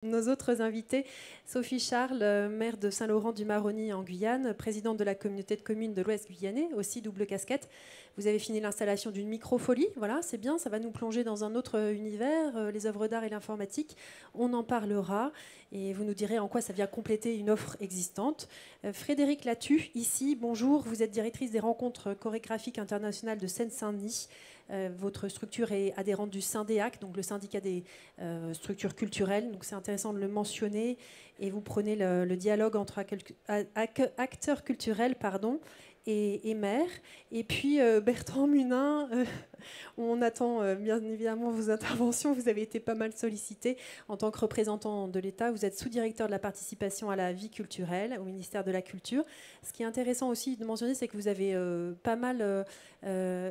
Nos autres invités, Sophie Charles, maire de Saint-Laurent-du-Maroni en Guyane, présidente de la communauté de communes de l'Ouest guyanais, aussi double casquette. Vous avez fini l'installation d'une microfolie, voilà, c'est bien, ça va nous plonger dans un autre univers, les œuvres d'art et l'informatique. On en parlera et vous nous direz en quoi ça vient compléter une offre existante. Frédéric Latu, ici, bonjour, vous êtes directrice des rencontres chorégraphiques internationales de Seine-Saint-Denis. Votre structure est adhérente du Syndéac, donc le syndicat des structures culturelles. Donc c'est intéressant de le mentionner. Et vous prenez le dialogue entre acteurs culturels et maires. Et puis Bertrand Munin, on attend bien évidemment vos interventions. Vous avez été pas mal sollicité en tant que représentant de l'État. Vous êtes sous-directeur de la participation à la vie culturelle au ministère de la Culture. Ce qui est intéressant aussi de mentionner, c'est que vous avez pas mal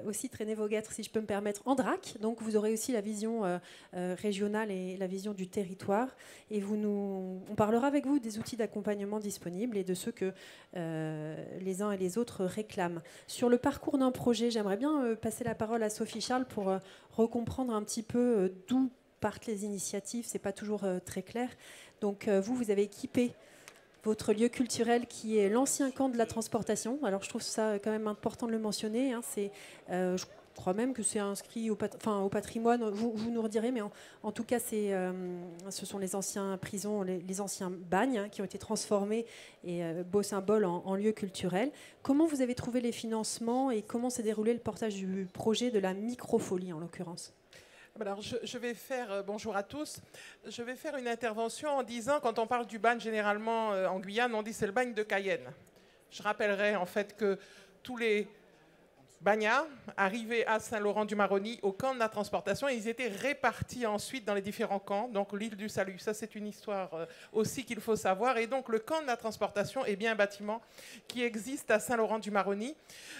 aussi traîné vos guêtres, si je peux me permettre, en DRAC. Donc vous aurez aussi la vision régionale et la vision du territoire. Et on parlera avec vous des outils d'accompagnement disponibles et de ceux que les uns et les autres réclament. Sur le parcours d'un projet, j'aimerais bien passer la parole à Sophie Charles pour recomprendre un petit peu d'où partent les initiatives. C'est pas toujours très clair. Donc vous avez équipé votre lieu culturel qui est l'ancien camp de la transportation. Alors je trouve ça quand même important de le mentionner. Hein. Je crois même que c'est inscrit au patrimoine. Vous nous redirez, mais en tout cas, ce sont les anciens prisons, les anciens bagnes qui ont été transformés et beau symbole en lieu culturel. Comment vous avez trouvé les financements et comment s'est déroulé le portage du projet de la microfolie en l'occurrence ? Alors, je vais faire, bonjour à tous, je vais faire une intervention en disant, quand on parle du bagne généralement en Guyane, on dit c'est le bagne de Cayenne. Je rappellerai en fait que tous les bagnards arrivaient à Saint-Laurent-du-Maroni au camp de la transportation et ils étaient répartis ensuite dans les différents camps, donc l'île du Salut. Ça, c'est une histoire aussi qu'il faut savoir. Et donc, le camp de la transportation est bien un bâtiment qui existe à Saint-Laurent-du-Maroni.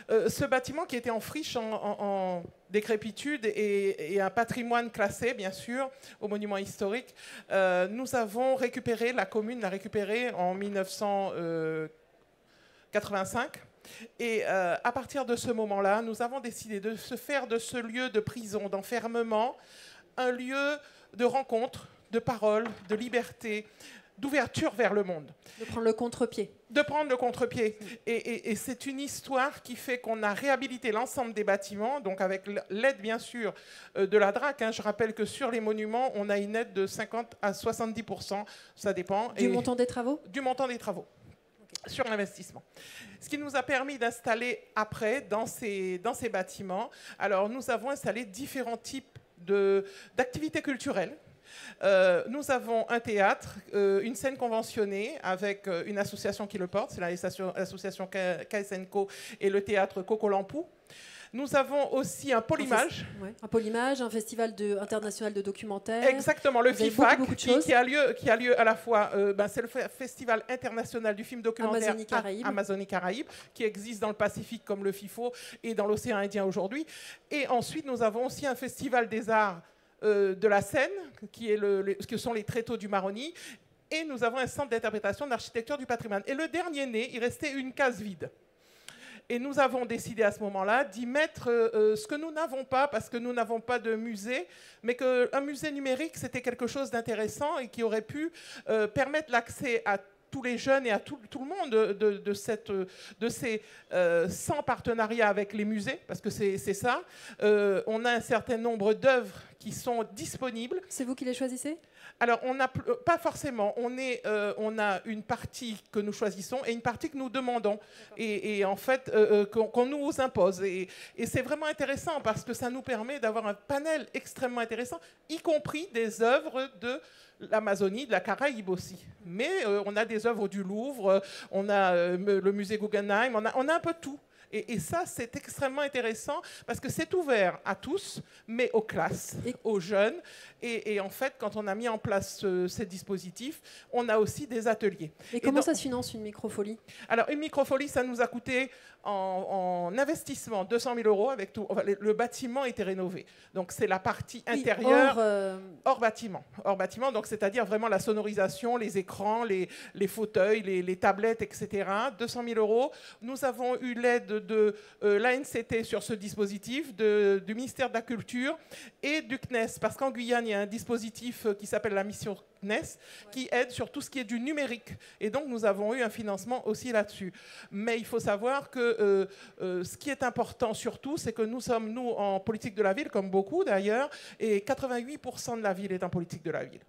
Ce bâtiment qui était en friche, en décrépitude et un patrimoine classé, bien sûr, au monument historique, nous avons récupéré, la commune l'a récupéré en 1985. Et à partir de ce moment-là, nous avons décidé de se faire de ce lieu de prison, d'enfermement, un lieu de rencontre, de parole, de liberté, d'ouverture vers le monde. De prendre le contre-pied. De prendre le contre-pied. Et c'est une histoire qui fait qu'on a réhabilité l'ensemble des bâtiments, donc avec l'aide, bien sûr, de la DRAC. Hein. Je rappelle que sur les monuments, on a une aide de 50 à 70%, ça dépend. Du montant des travaux ? Du montant des travaux. Sur l'investissement. Ce qui nous a permis d'installer après dans ces bâtiments. Alors nous avons installé différents types d'activités culturelles. Nous avons un théâtre, une scène conventionnée avec une association qui le porte, c'est l'association KSNCO et le théâtre Coco-Lampou. Nous avons aussi un Polymage. Un Polymage, un festival international de documentaires. Exactement, le FIFAC, qui a lieu à la fois, c'est le Festival international du film documentaire Amazonie-Caraïbes, qui existe dans le Pacifique comme le FIFO et dans l'océan Indien aujourd'hui. Et ensuite, nous avons aussi un festival des arts de la Seine, que sont les tréteaux du Maroni. Et nous avons un centre d'interprétation d'architecture du patrimoine. Et le dernier né, il restait une case vide. Et nous avons décidé à ce moment-là d'y mettre ce que nous n'avons pas, parce que nous n'avons pas de musée, mais qu'un musée numérique, c'était quelque chose d'intéressant et qui aurait pu permettre l'accès à tous les jeunes et à tout le monde de ces 100 partenariats avec les musées, parce que c'est ça. On a un certain nombre d'œuvres qui sont disponibles. C'est vous qui les choisissez ? Alors, pas forcément. On a une partie que nous choisissons et une partie que nous demandons. Et en fait, qu'on nous impose. Et c'est vraiment intéressant parce que ça nous permet d'avoir un panel extrêmement intéressant, y compris des œuvres de l'Amazonie, de la Caraïbe aussi. Mais on a des œuvres du Louvre, on a le musée Guggenheim, on a un peu tout. Et ça, c'est extrêmement intéressant parce que c'est ouvert à tous, mais aux classes, aux jeunes. Et en fait, quand on a mis en place ces dispositifs, on a aussi des ateliers. Et comment ça se finance, une microfolie ? Alors, une microfolie, ça nous a coûté en investissement 200 000 € avec tout. Enfin, le bâtiment était rénové. Donc, c'est la partie intérieure hors bâtiment. Hors bâtiment, donc c'est-à-dire vraiment la sonorisation, les écrans, les fauteuils, les tablettes, etc. 200 000 €. Nous avons eu l'aide de l'ANCT sur ce dispositif, du ministère de la Culture et du CNES, parce qu'en Guyane, il y a un dispositif qui s'appelle la mission CNES, qui aide sur tout ce qui est du numérique. Et donc, nous avons eu un financement aussi là-dessus. Mais il faut savoir que ce qui est important surtout, c'est que nous sommes, nous, en politique de la ville, comme beaucoup d'ailleurs, et 88% de la ville est en politique de la ville.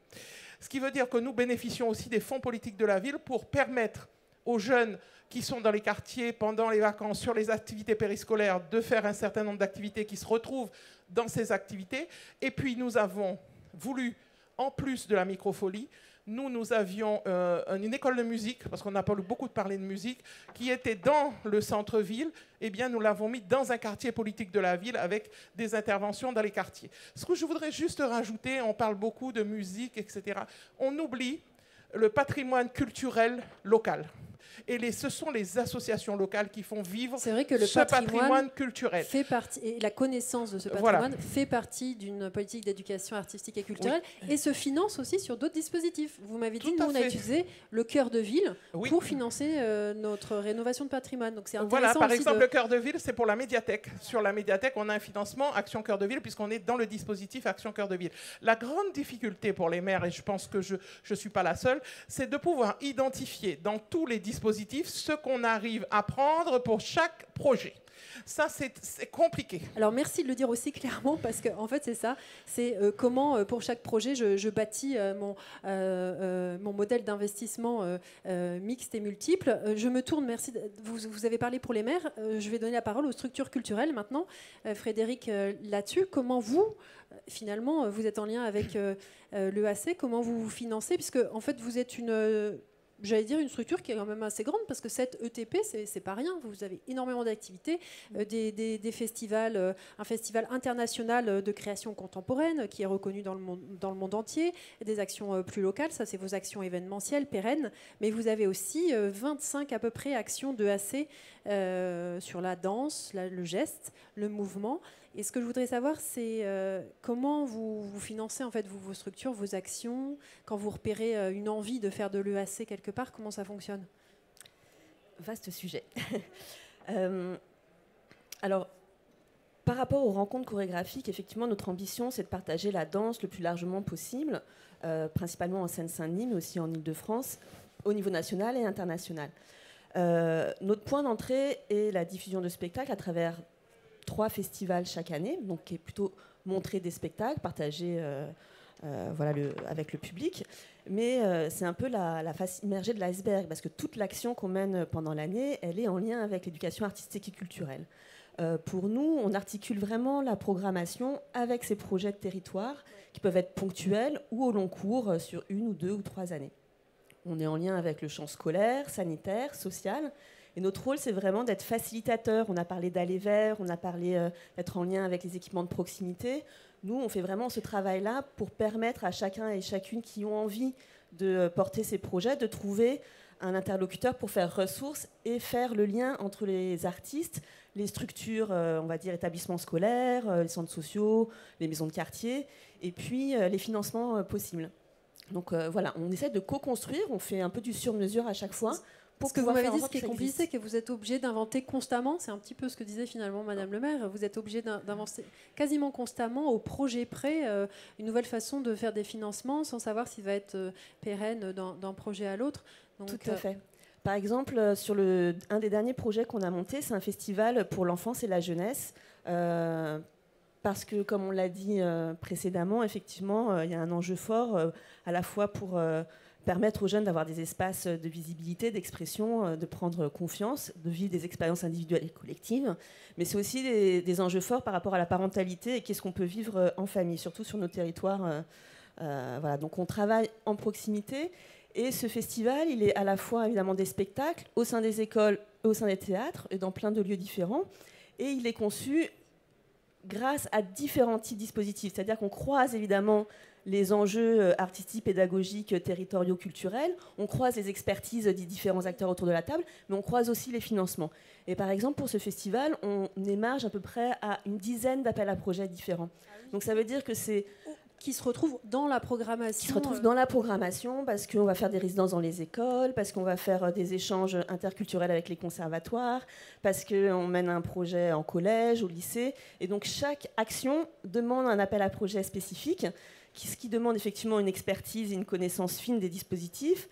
Ce qui veut dire que nous bénéficions aussi des fonds politiques de la ville pour permettre aux jeunes qui sont dans les quartiers pendant les vacances sur les activités périscolaires de faire un certain nombre d'activités qui se retrouvent dans ces activités. Et puis nous avons voulu, en plus de la microfolie, nous avions une école de musique, parce qu'on n'a pas beaucoup parlé de musique, qui était dans le centre-ville. Eh bien, nous l'avons mis dans un quartier politique de la ville avec des interventions dans les quartiers. Ce que je voudrais juste rajouter, on parle beaucoup de musique, etc. On oublie le patrimoine culturel local. Et ce sont les associations locales qui font vivre ce patrimoine culturel. Fait partie, et la connaissance de ce patrimoine fait partie d'une politique d'éducation artistique et culturelle et se finance aussi sur d'autres dispositifs. Vous m'avez dit, nous, on a utilisé le cœur de ville pour financer notre rénovation de patrimoine. Donc c'est intéressant. Voilà, par exemple, le cœur de ville, c'est pour la médiathèque. Sur la médiathèque, on a un financement Action Cœur de Ville, puisqu'on est dans le dispositif Action Cœur de Ville. La grande difficulté pour les maires, et je pense que je ne suis pas la seule, c'est de pouvoir identifier dans tous les dispositifs ce qu'on arrive à prendre pour chaque projet. Ça, c'est compliqué. Alors, merci de le dire aussi clairement, parce qu'en fait, c'est ça. C'est comment, pour chaque projet, je bâtis mon modèle d'investissement mixte et multiple. Je me tourne, merci. Vous avez parlé pour les maires. Je vais donner la parole aux structures culturelles maintenant. Frédéric, là-dessus, comment vous, finalement, vous êtes en lien avec l'EAC, comment vous vous financez, puisque, en fait, vous êtes j'allais dire une structure qui est quand même assez grande, parce que cette ETP, c'est pas rien. Vous avez énormément d'activités, des festivals, un festival international de création contemporaine qui est reconnu dans le monde entier, des actions plus locales, ça c'est vos actions événementielles, pérennes, mais vous avez aussi 25 à peu près actions d'EAC sur la danse, le geste, le mouvement. Et ce que je voudrais savoir, c'est comment vous financez en fait vos structures, vos actions, quand vous repérez une envie de faire de l'EAC quelque part, comment ça fonctionne ? Vaste sujet. Alors, par rapport aux rencontres chorégraphiques, effectivement, notre ambition, c'est de partager la danse le plus largement possible, principalement en Seine-Saint-Denis, mais aussi en Île-de-France, au niveau national et international. Notre point d'entrée est la diffusion de spectacles à travers 3 festivals chaque année, donc qui est plutôt montrer des spectacles, partager avec le public. Mais c'est un peu la face immergée de l'iceberg, parce que toute l'action qu'on mène pendant l'année, elle est en lien avec l'éducation artistique et culturelle. Pour nous, on articule vraiment la programmation avec ces projets de territoire qui peuvent être ponctuels ou au long cours sur 1 ou 2 ou 3 années. On est en lien avec le champ scolaire, sanitaire, social. Et notre rôle, c'est vraiment d'être facilitateur. On a parlé d'aller vers, on a parlé d'être en lien avec les équipements de proximité. Nous, on fait vraiment ce travail-là pour permettre à chacun et chacune qui ont envie de porter ces projets de trouver un interlocuteur pour faire ressources et faire le lien entre les artistes, les structures, on va dire, établissements scolaires, les centres sociaux, les maisons de quartier, et puis les financements possibles. Donc voilà, on essaie de co-construire, on fait un peu du sur-mesure à chaque fois. Ce que vous m'avez dit, ce qui est compliqué, c'est que vous êtes obligé d'inventer constamment. C'est un petit peu ce que disait finalement Madame le maire. Vous êtes obligé d'inventer quasiment constamment, au projet près, une nouvelle façon de faire des financements, sans savoir s'il va être pérenne d'un projet à l'autre. Tout à fait. Par exemple, sur un des derniers projets qu'on a monté, c'est un festival pour l'enfance et la jeunesse. Parce que, comme on l'a dit précédemment, effectivement, il y a un enjeu fort à la fois pour permettre aux jeunes d'avoir des espaces de visibilité, d'expression, de prendre confiance, de vivre des expériences individuelles et collectives. Mais c'est aussi des enjeux forts par rapport à la parentalité et qu'est-ce qu'on peut vivre en famille, surtout sur nos territoires. Voilà. Donc on travaille en proximité. Et ce festival, il est à la fois évidemment des spectacles au sein des écoles, au sein des théâtres et dans plein de lieux différents. Et il est conçu grâce à différents types de dispositifs. C'est-à-dire qu'on croise évidemment les enjeux artistiques, pédagogiques, territoriaux, culturels. On croise les expertises des différents acteurs autour de la table, mais on croise aussi les financements. Et par exemple, pour ce festival, on émarge à peu près à une dizaine d'appels à projets différents. Donc ça veut dire que c'est qui se retrouvent dans la programmation. Qui se retrouvent dans la programmation parce qu'on va faire des résidences dans les écoles, parce qu'on va faire des échanges interculturels avec les conservatoires, parce qu'on mène un projet en collège, au lycée. Et donc chaque action demande un appel à projet spécifique, ce qui demande effectivement une expertise et une connaissance fine des dispositifs.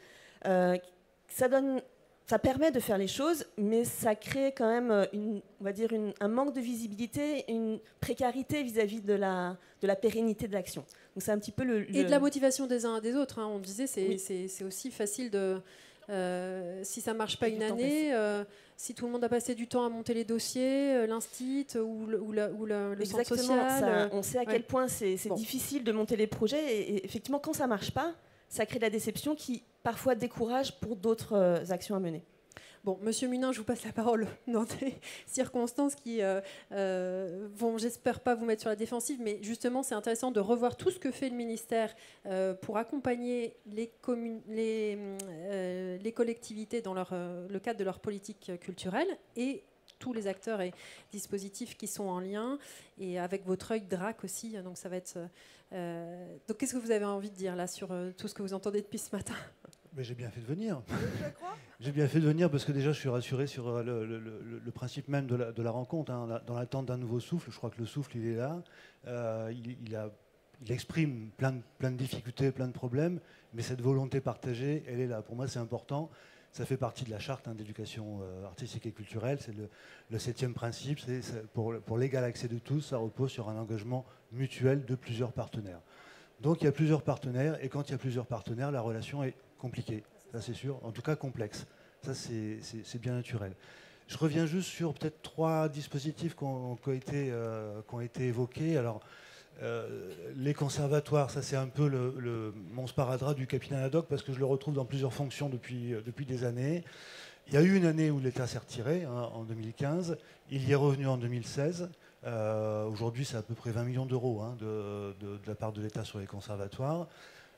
Ça permet de faire les choses, mais ça crée quand même, on va dire, un manque de visibilité, une précarité vis-à-vis de la pérennité de l'action. Donc c'est un petit peu Et de la motivation des uns et des autres. Hein. On disait, oui. c'est aussi facile de... si ça ne marche pas une année, si tout le monde a passé du temps à monter les dossiers, l'instit ou le centre social... on sait à quel point c'est difficile de monter les projets. Et effectivement, quand ça ne marche pas, ça crée de la déception qui parfois décourage pour d'autres actions à mener. Bon, Monsieur Munin, je vous passe la parole dans des circonstances qui vont, j'espère, pas vous mettre sur la défensive, mais justement, c'est intéressant de revoir tout ce que fait le ministère pour accompagner les collectivités dans le cadre de leur politique culturelle et tous les acteurs et dispositifs qui sont en lien, et avec votre œil DRAC aussi. Donc, ça va être... donc, qu'est-ce que vous avez envie de dire là sur tout ce que vous entendez depuis ce matin ? Mais j'ai bien fait de venir. J'ai bien fait de venir parce que déjà je suis rassuré sur le principe même de la rencontre. Hein. Dans l'attente d'un nouveau souffle, je crois que le souffle il est là. Il exprime plein de difficultés, plein de problèmes, mais cette volonté partagée, elle est là. Pour moi, c'est important. Ça fait partie de la charte d'éducation artistique et culturelle. C'est le 7e principe. Pour l'égal accès de tous, ça repose sur un engagement mutuel de plusieurs partenaires. Donc il y a plusieurs partenaires, et quand il y a plusieurs partenaires, la relation est compliquée, ça c'est sûr, en tout cas complexe. Ça c'est bien naturel. Je reviens juste sur peut-être 3 dispositifs qui ont été évoqués. Alors, les conservatoires, ça c'est un peu mon sparadrap du capitaine Haddock, parce que je le retrouve dans plusieurs fonctions depuis des années. Il y a eu une année où l'État s'est retiré, hein, en 2015. Il y est revenu en 2016. Aujourd'hui, c'est à peu près 20 millions d'euros hein, de la part de l'État sur les conservatoires.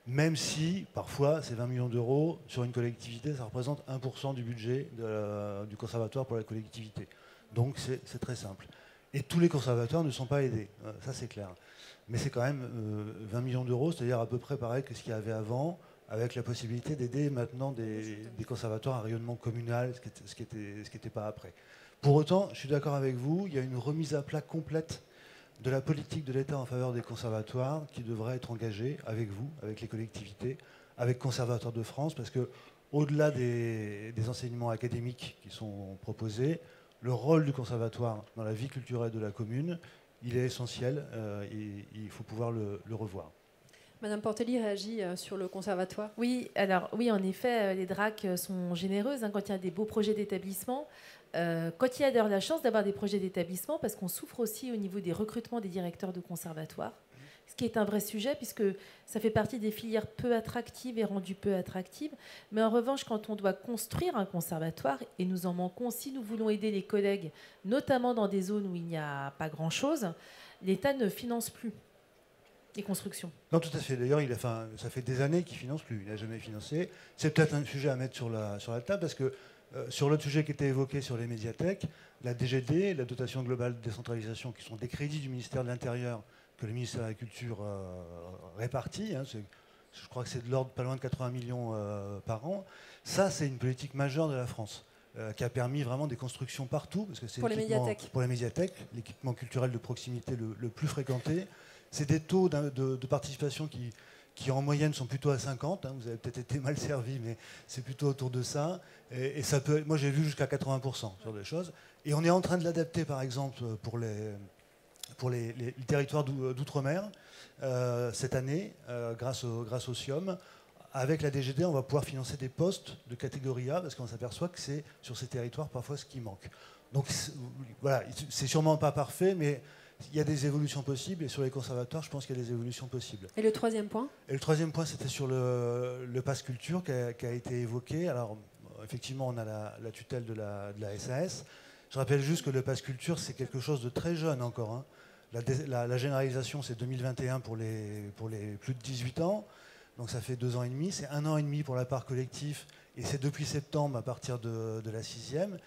Même si, parfois, ces 20 millions d'euros, sur une collectivité, ça représente 1% du budget du conservatoire pour la collectivité. Donc, c'est très simple. Et tous les conservatoires ne sont pas aidés, ça c'est clair. Mais c'est quand même 20 millions d'euros, c'est-à-dire à peu près pareil que ce qu'il y avait avant, avec la possibilité d'aider maintenant des conservatoires à rayonnement communal, ce qui était pas après. Pour autant, je suis d'accord avec vous, il y a une remise à plat complète de la politique de l'État en faveur des conservatoires qui devrait être engagée avec vous, avec les collectivités, avec Conservateurs de France, parce que au-delà des enseignements académiques qui sont proposés, le rôle du conservatoire dans la vie culturelle de la commune, il est essentiel et il faut pouvoir le revoir. Madame Portelli réagit sur le conservatoire. Oui, en effet, les DRAC sont généreuses hein, quand il y a des beaux projets d'établissement. Quand il y a d'ailleurs la chance d'avoir des projets d'établissement, parce qu'on souffre aussi au niveau des recrutements des directeurs de conservatoires, ce qui est un vrai sujet, puisque ça fait partie des filières peu attractives et rendues peu attractives. Mais en revanche, quand on doit construire un conservatoire, et nous en manquons, si nous voulons aider les collègues, notamment dans des zones où il n'y a pas grand-chose, l'État ne finance plus les constructions. Non, tout à fait. D'ailleurs, ça fait des années qu'il ne finance plus. Il n'a jamais financé. C'est peut-être un sujet à mettre sur la table, parce que sur l'autre sujet qui était évoqué sur les médiathèques, la DGD, la dotation globale de décentralisation, qui sont des crédits du ministère de l'Intérieur que le ministère de la Culture répartit, hein, je crois que c'est de l'ordre pas loin de 80 millions par an. Ça, c'est une politique majeure de la France qui a permis vraiment des constructions partout, parce que c'est pour les médiathèques, l'équipement culturel de proximité le plus fréquenté. C'est des taux de participation qui en moyenne sont plutôt à 50. Hein, vous avez peut-être été mal servi, mais c'est plutôt autour de ça. Et ça peut, moi, j'ai vu jusqu'à 80% sur des choses. Et on est en train de l'adapter, par exemple, pour les territoires d'outre-mer cette année, grâce au SIOM. Avec la DGD, on va pouvoir financer des postes de catégorie A, parce qu'on s'aperçoit que c'est sur ces territoires parfois ce qui manque. Donc voilà, c'est sûrement pas parfait, mais il y a des évolutions possibles, et sur les conservatoires, je pense qu'il y a des évolutions possibles. Et le troisième point ? Et le troisième point, c'était sur le pass culture qui a été évoqué. Alors, effectivement, on a la tutelle de la SAS. Je rappelle juste que le pass culture, c'est quelque chose de très jeune encore. Hein. La généralisation, c'est 2021 pour les plus de 18 ans. Donc ça fait 2 ans et demi. C'est 1 an et demi pour la part collective, et c'est depuis septembre à partir de la 6e.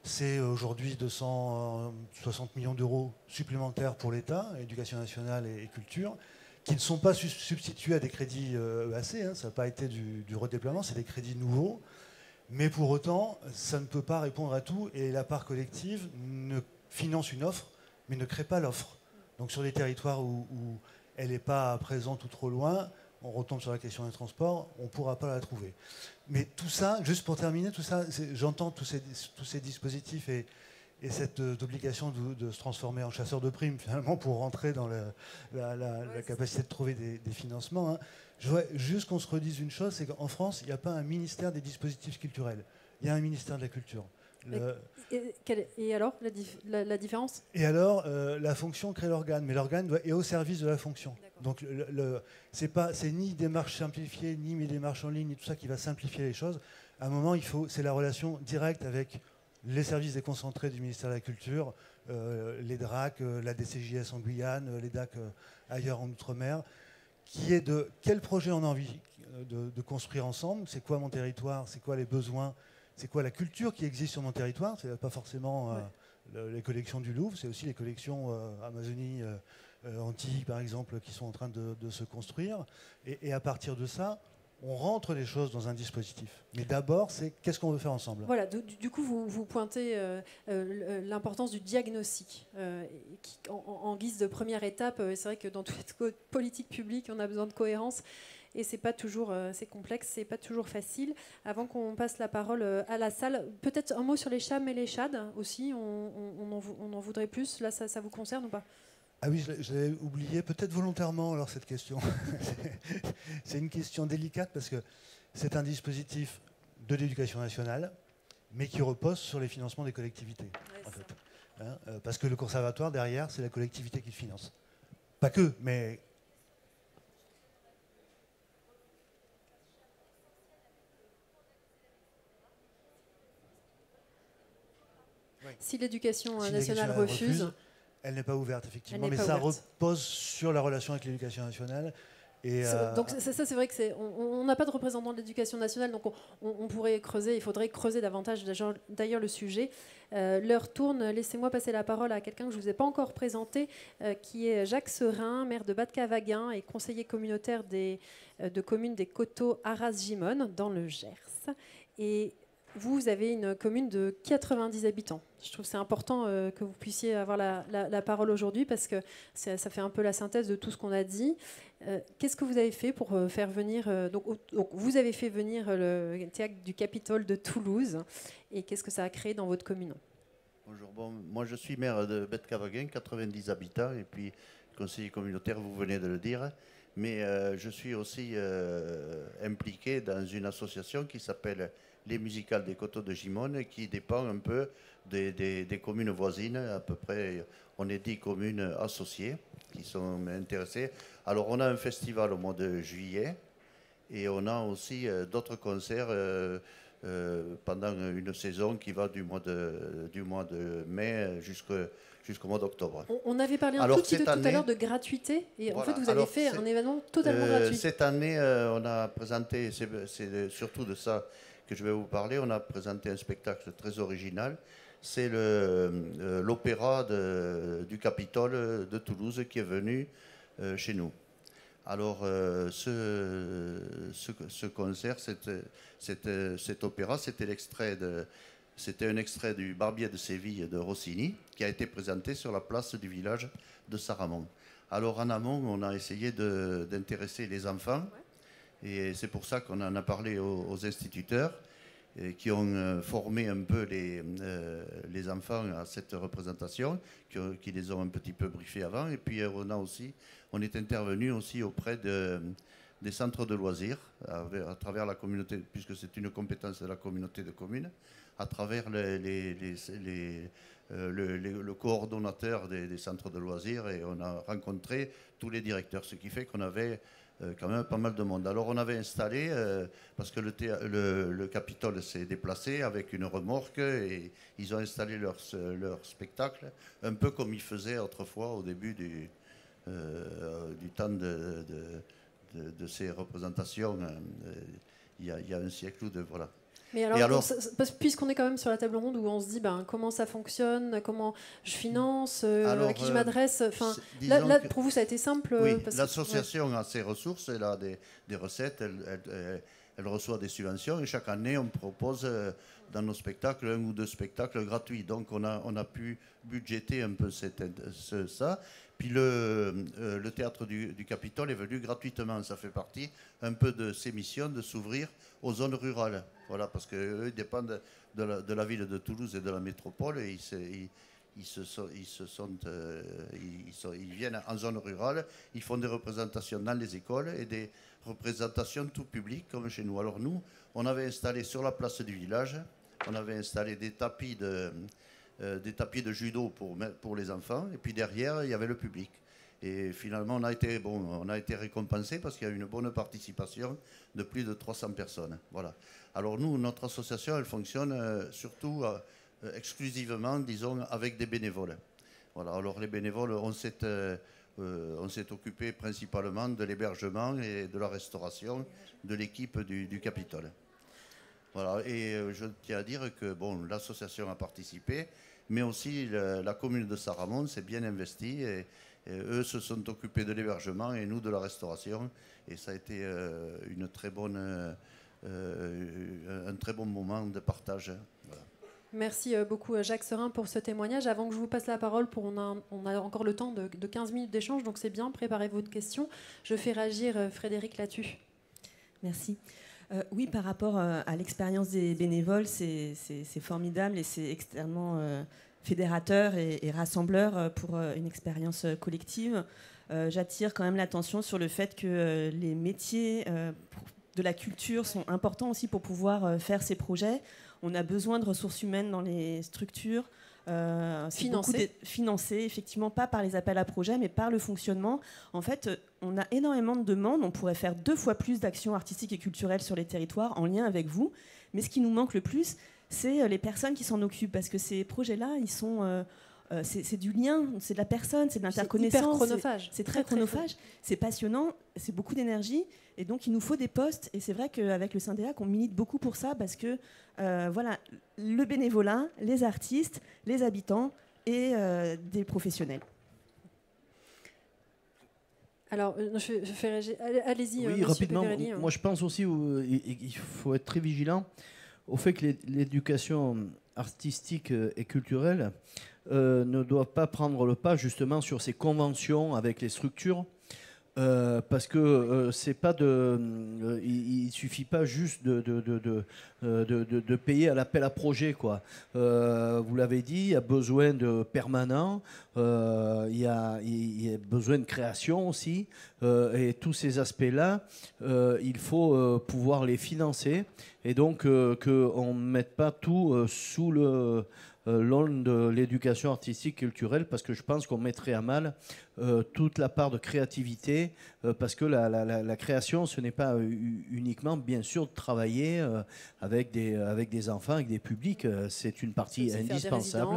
C'est aujourd'hui 260 millions d'euros supplémentaires pour l'État, éducation nationale et culture. qui ne sont pas substitués à des crédits EAC, hein, ça n'a pas été du redéploiement, c'est des crédits nouveaux. Mais pour autant, ça ne peut pas répondre à tout et la part collective ne finance une offre, mais ne crée pas l'offre. Donc sur des territoires où elle n'est pas présente ou trop loin, on retombe sur la question des transports, on ne pourra pas la trouver. Mais tout ça, juste pour terminer, tout ça, j'entends tous ces dispositifs et cette obligation de se transformer en chasseur de primes, finalement, pour rentrer dans la capacité de trouver des financements. Hein. Je voudrais juste qu'on se redise une chose, c'est qu'en France, il n'y a pas un ministère des dispositifs culturels. Il y a un ministère de la culture. Et alors, la différence? Et alors, la fonction crée l'organe, mais l'organe est au service de la fonction. Donc, c'est ni démarche simplifiée, ni mes démarches en ligne, ni tout ça qui va simplifier les choses. À un moment, c'est la relation directe avec les services déconcentrés du ministère de la Culture, les DRAC, la DCJS en Guyane, les DAC ailleurs en Outre-mer, qui est de quel projet on a envie de construire ensemble, c'est quoi mon territoire, c'est quoi les besoins, c'est quoi la culture qui existe sur mon territoire, c'est pas forcément les collections du Louvre, c'est aussi les collections Amazonie, Antilles par exemple, qui sont en train de se construire, et à partir de ça, on rentre les choses dans un dispositif. Mais d'abord, c'est qu'est-ce qu'on veut faire ensemble. Voilà, du coup, vous pointez l'importance du diagnostic en guise de première étape. C'est vrai que dans toute politique publique, on a besoin de cohérence. Et c'est pas toujours, c'est complexe, c'est pas toujours facile. Avant qu'on passe la parole à la salle, peut-être un mot sur les chams et les chades aussi. On en voudrait plus. Là, ça vous concerne ou pas? Ah oui, je l'avais oublié, peut-être volontairement, alors, cette question. C'est une question délicate parce que c'est un dispositif de l'éducation nationale, mais qui repose sur les financements des collectivités, en fait. Hein, parce que le conservatoire, derrière, c'est la collectivité qui le finance. Pas que, mais... Si l'éducation nationale refuse... Elle n'est pas ouverte, effectivement, mais ça repose sur la relation avec l'éducation nationale. Et donc ça, c'est vrai que on n'a pas de représentant de l'éducation nationale, donc on pourrait creuser, il faudrait creuser davantage d'ailleurs le sujet. L'heure tourne, laissez-moi passer la parole à quelqu'un que je ne vous ai pas encore présenté, qui est Jacques Serin, maire de Bad-Cavaguin et conseiller communautaire de communes des Coteaux Arras-Gimone, dans le Gers. Et vous avez une commune de 90 habitants. Je trouve que c'est important que vous puissiez avoir la parole aujourd'hui parce que ça fait un peu la synthèse de tout ce qu'on a dit. Qu'est-ce que vous avez fait pour faire venir... donc, vous avez fait venir le théâtre du Capitole de Toulouse. Et qu'est-ce que ça a créé dans votre commune? Bonjour. Bon, moi, je suis maire de Bad-Cavaguin, 90 habitants, et puis conseiller communautaire, vous venez de le dire. Mais je suis aussi impliqué dans une association qui s'appelle les Musicales des Coteaux de Gimone, qui dépend un peu des communes voisines. À peu près, on est 10 communes associées qui sont intéressées. Alors, on a un festival au mois de juillet et on a aussi d'autres concerts pendant une saison qui va du mois de mai jusqu'au mois d'octobre. On avait parlé un tout petit peu tout à l'heure de gratuité, et voilà. En fait, vous avez fait un événement totalement gratuit. Cette année, on a présenté, c'est surtout de ça que je vais vous parler, on a présenté un spectacle très original. C'est l'opéra du Capitole de Toulouse qui est venu chez nous. Alors, ce concert, cet opéra, c'était un extrait du Barbier de Séville de Rossini qui a été présenté sur la place du village de Saramon. Alors, en amont, on a essayé d'intéresser les enfants. Et c'est pour ça qu'on en a parlé aux instituteurs qui ont formé un peu les enfants à cette représentation, qui les ont un petit peu briefés avant. Et puis on est intervenu aussi auprès des centres de loisirs, à travers la communauté, puisque c'est une compétence de la communauté de communes, à travers le coordonnateur des centres de loisirs, et on a rencontré tous les directeurs, ce qui fait qu'on avait quand même pas mal de monde. Alors on avait installé, parce que le Capitole s'est déplacé avec une remorque, et ils ont installé leur spectacle, un peu comme ils faisaient autrefois au début du temps de ces représentations, il y a un siècle ou deux, voilà. Mais alors, puisqu'on est quand même sur la table ronde où on se dit comment ça fonctionne, comment je finance, à qui je m'adresse, là pour vous ça a été simple. Oui, l'association a ses ressources, elle a des recettes, elle reçoit des subventions et chaque année on propose dans nos spectacles 1 ou 2 spectacles gratuits. Donc on a pu budgéter un peu ça. Puis le théâtre du Capitole est venu gratuitement. Ça fait partie un peu de ses missions de s'ouvrir aux zones rurales. Voilà, parce qu'eux dépendent de la ville de Toulouse et de la métropole. Et ils viennent en zone rurale, ils font des représentations dans les écoles et des représentations tout public comme chez nous. Alors nous, on avait installé sur la place du village, on avait installé des tapis de judo pour les enfants, et puis derrière, il y avait le public. Et finalement, on a été récompensé parce qu'il y a eu une bonne participation de plus de 300 personnes. Voilà. Alors nous, notre association, elle fonctionne surtout exclusivement, disons, avec des bénévoles. Voilà. Alors les bénévoles, on s'est occupé principalement de l'hébergement et de la restauration de l'équipe du Capitole. Voilà. Et je tiens à dire que l'association a participé, mais aussi la commune de Saramon s'est bien investie et eux se sont occupés de l'hébergement et nous de la restauration. Et ça a été un très bon moment de partage. Voilà. Merci beaucoup Jacques Serin pour ce témoignage. Avant que je vous passe la parole, on a encore le temps de 15 minutes d'échange, donc c'est bien, préparez votre question. Je fais réagir Frédéric là-dessus. Merci. Oui, par rapport à l'expérience des bénévoles, c'est formidable et c'est extrêmement fédérateur et rassembleur pour une expérience collective. J'attire quand même l'attention sur le fait que les métiers de la culture sont importants aussi pour pouvoir faire ces projets. On a besoin de ressources humaines dans les structures. Financées, effectivement, pas par les appels à projets, mais par le fonctionnement. En fait, on a énormément de demandes. On pourrait faire 2 fois plus d'actions artistiques et culturelles sur les territoires en lien avec vous. Mais ce qui nous manque le plus, c'est les personnes qui s'en occupent. Parce que ces projets-là, ils sont... c'est du lien, c'est de la personne, c'est de l'interconnaissance. C'est hyper chronophage. C'est très chronophage, c'est passionnant, c'est beaucoup d'énergie. Et donc, il nous faut des postes. Et c'est vrai qu'avec le Syndeac, on milite beaucoup pour ça parce que, voilà, le bénévolat, les artistes, les habitants et des professionnels. Alors, je fais allez-y. Oui, rapidement. Moi, je pense aussi qu'il faut être très vigilant au fait que l'éducation artistique et culturelle ne doit pas prendre le pas justement sur ces conventions avec les structures. Parce que c'est pas il suffit pas juste de payer à l'appel à projet, quoi. Vous l'avez dit, il y a besoin de permanents, il y a besoin de création aussi, et tous ces aspects-là, il faut pouvoir les financer, et donc qu'on ne mette pas tout sous l'aune de l'éducation artistique culturelle, parce que je pense qu'on mettrait à mal toute la part de créativité, parce que la création, ce n'est pas uniquement, bien sûr, de travailler avec des enfants, avec des publics, c'est une partie indispensable.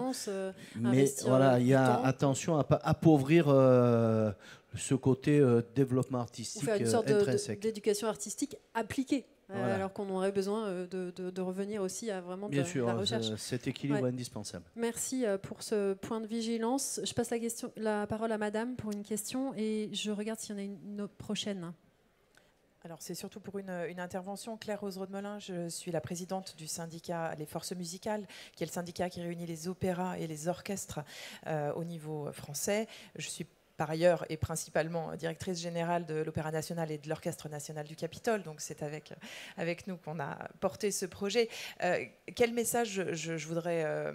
Mais voilà, il y a attention à ne pas appauvrir ce côté développement artistique ou faire une sorte intrinsèque. d'éducation artistique appliquée. Voilà. Alors qu'on aurait besoin de revenir aussi à vraiment bien sûr, la recherche. Cet équilibre est indispensable. Merci pour ce point de vigilance. Je passe la parole à Madame pour une question et je regarde s'il y en a une autre prochaine. Alors c'est surtout pour une intervention. Claire Rose-Rodemelin, je suis la présidente du syndicat Les Forces Musicales, qui est le syndicat qui réunit les opéras et les orchestres au niveau français. Je suis par ailleurs et principalement directrice générale de l'Opéra National et de l'Orchestre National du Capitole. Donc c'est avec nous qu'on a porté ce projet. Quel message je voudrais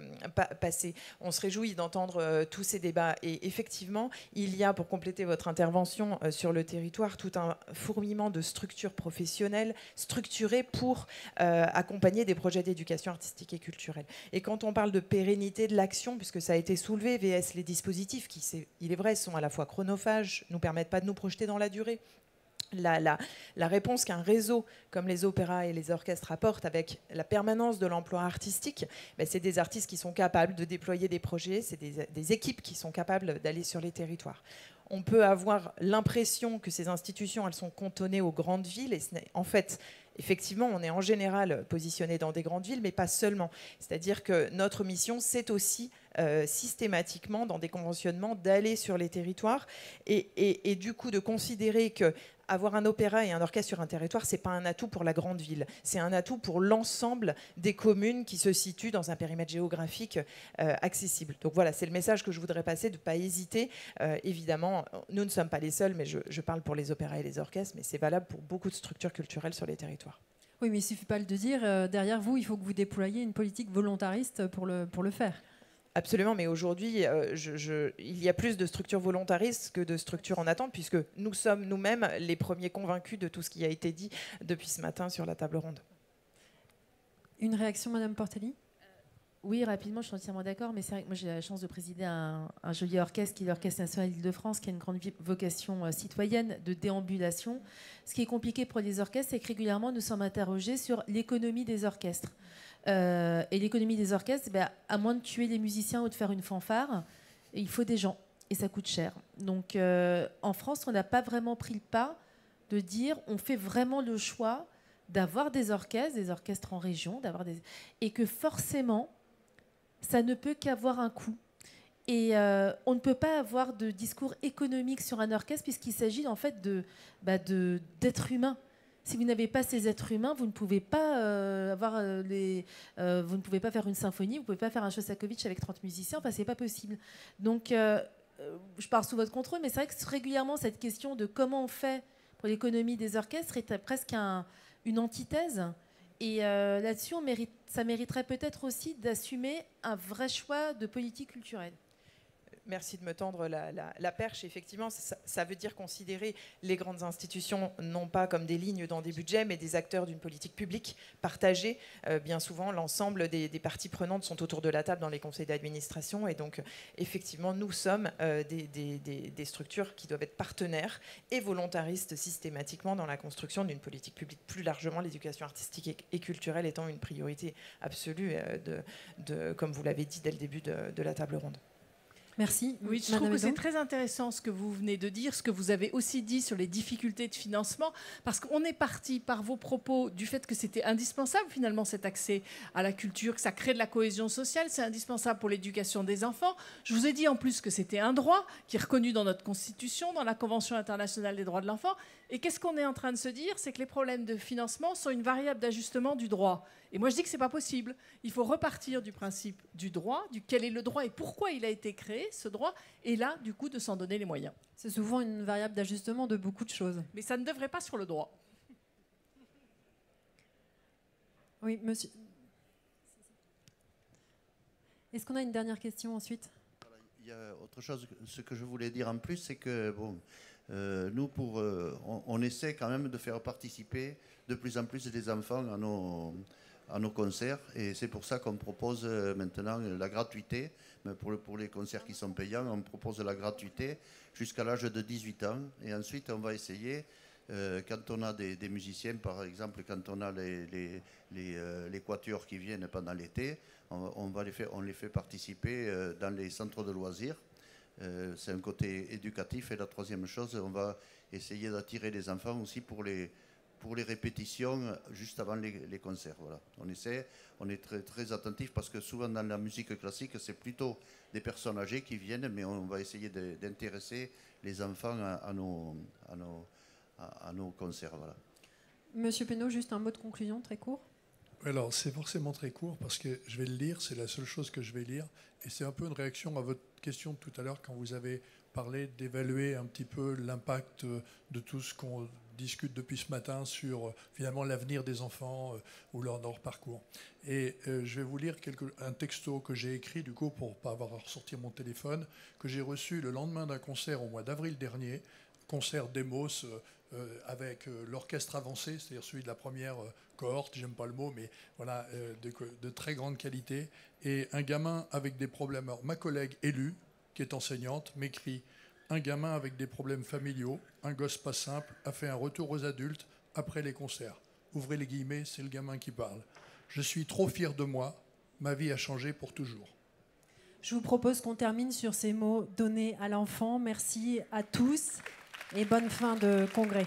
passer? On se réjouit d'entendre tous ces débats. Et effectivement, il y a, pour compléter votre intervention sur le territoire, tout un fourmillement de structures professionnelles structurées pour accompagner des projets d'éducation artistique et culturelle. Et quand on parle de pérennité de l'action, puisque ça a été soulevé, VS les dispositifs qui, il est vrai, sont à la fois chronophages, ne nous permettent pas de nous projeter dans la durée. La réponse qu'un réseau comme les opéras et les orchestres apportent avec la permanence de l'emploi artistique, c'est des artistes qui sont capables de déployer des projets, c'est des équipes qui sont capables d'aller sur les territoires. On peut avoir l'impression que ces institutions, elles sont cantonnées aux grandes villes, et en fait, effectivement, on est en général positionné dans des grandes villes, mais pas seulement. C'est-à-dire que notre mission, c'est aussi systématiquement, dans des conventionnements, d'aller sur les territoires et du coup de considérer que avoir un opéra et un orchestre sur un territoire, c'est pas un atout pour la grande ville, c'est un atout pour l'ensemble des communes qui se situent dans un périmètre géographique accessible. Donc voilà, c'est le message que je voudrais passer, de ne pas hésiter. Évidemment, nous ne sommes pas les seuls, mais je parle pour les opéras et les orchestres, mais c'est valable pour beaucoup de structures culturelles sur les territoires. Oui, mais il ne suffit pas de dire, derrière vous, il faut que vous déployiez une politique volontariste pour le faire. Absolument, mais aujourd'hui, il y a plus de structures volontaristes que de structures en attente, puisque nous sommes nous-mêmes les premiers convaincus de tout ce qui a été dit depuis ce matin sur la table ronde. Une réaction, Madame Portelli ? Oui, rapidement, je suis entièrement d'accord, mais c'est vrai que moi j'ai la chance de présider un joli orchestre qui est l'Orchestre national d'Île-de-France, qui a une grande vocation citoyenne de déambulation. Ce qui est compliqué pour les orchestres, c'est que régulièrement nous sommes interrogés sur l'économie des orchestres. Et l'économie des orchestres, à moins de tuer les musiciens ou de faire une fanfare, il faut des gens et ça coûte cher. Donc en France, on n'a pas vraiment pris le pas de dire on fait vraiment le choix d'avoir des orchestres en région, et que forcément, ça ne peut qu'avoir un coût. Et on ne peut pas avoir de discours économique sur un orchestre puisqu'il s'agit en fait d'êtres humains. Si vous n'avez pas ces êtres humains, vous ne pouvez pas vous ne pouvez pas faire une symphonie, vous ne pouvez pas faire un Shostakovich avec 30 musiciens. Enfin, c'est pas possible. Donc, je parle sous votre contrôle, mais c'est vrai que régulièrement cette question de comment on fait pour l'économie des orchestres est presque une antithèse. Et là-dessus, ça mériterait peut-être aussi d'assumer un vrai choix de politique culturelle. Merci de me tendre la perche. Effectivement, ça veut dire considérer les grandes institutions non pas comme des lignes dans des budgets, mais des acteurs d'une politique publique partagée. Bien souvent, l'ensemble des parties prenantes sont autour de la table dans les conseils d'administration. Et donc, effectivement, nous sommes des structures qui doivent être partenaires et volontaristes systématiquement dans la construction d'une politique publique. Plus largement, l'éducation artistique et culturelle étant une priorité absolue, comme vous l'avez dit dès le début de la table ronde. Merci. Oui, je trouve que c'est très intéressant ce que vous venez de dire, ce que vous avez aussi dit sur les difficultés de financement, parce qu'on est parti par vos propos du fait que c'était indispensable finalement cet accès à la culture, que ça crée de la cohésion sociale, c'est indispensable pour l'éducation des enfants. Je vous ai dit en plus que c'était un droit qui est reconnu dans notre Constitution, dans la Convention internationale des droits de l'enfant. Et qu'est-ce qu'on est en train de se dire? C'est que les problèmes de financement sont une variable d'ajustement du droit. Et moi, je dis que ce n'est pas possible. Il faut repartir du principe du droit, du quel est le droit et pourquoi il a été créé, ce droit, et là, du coup, de s'en donner les moyens. C'est souvent une variable d'ajustement de beaucoup de choses. Mais ça ne devrait pas sur le droit. Oui, monsieur. Est-ce qu'on a une dernière question ensuite? Il y a autre chose, ce que je voulais dire en plus, c'est que bon, nous, on essaie quand même de faire participer de plus en plus des enfants à nos concerts, et c'est pour ça qu'on propose maintenant la gratuité. Mais pour les concerts qui sont payants, on propose la gratuité jusqu'à l'âge de 18 ans, et ensuite on va essayer, quand on a des musiciens, par exemple, quand on a les quatuors qui viennent pendant l'été, on les fait participer dans les centres de loisirs. C'est un côté éducatif. Et la troisième chose, on va essayer d'attirer les enfants aussi pour les répétitions juste avant les concerts. Voilà. On est très, très attentif parce que souvent dans la musique classique, c'est plutôt des personnes âgées qui viennent, mais on va essayer d'intéresser les enfants à nos concerts. Voilà. Monsieur Pénaud, juste un mot de conclusion très court. Alors, c'est forcément très court parce que je vais le lire, c'est la seule chose que je vais lire. Et c'est un peu une réaction à votre question de tout à l'heure quand vous avez parlé d'évaluer un petit peu l'impact de tout ce qu'on discute depuis ce matin sur finalement l'avenir des enfants ou leur parcours. Et je vais vous lire un texto que j'ai écrit du coup pour ne pas avoir à ressortir mon téléphone, que j'ai reçu le lendemain d'un concert au mois d'avril dernier, concert d'Emos avec l'orchestre avancé, c'est-à-dire celui de la première cohorte, j'aime pas le mot, mais voilà, de très grande qualité, et un gamin avec des problèmes. Alors, ma collègue élue, qui est enseignante, m'écrit: un gamin avec des problèmes familiaux, un gosse pas simple, a fait un retour aux adultes après les concerts. Ouvrez les guillemets, c'est le gamin qui parle. Je suis trop fier de moi, ma vie a changé pour toujours. Je vous propose qu'on termine sur ces mots donnés à l'enfant. Merci à tous et bonne fin de congrès.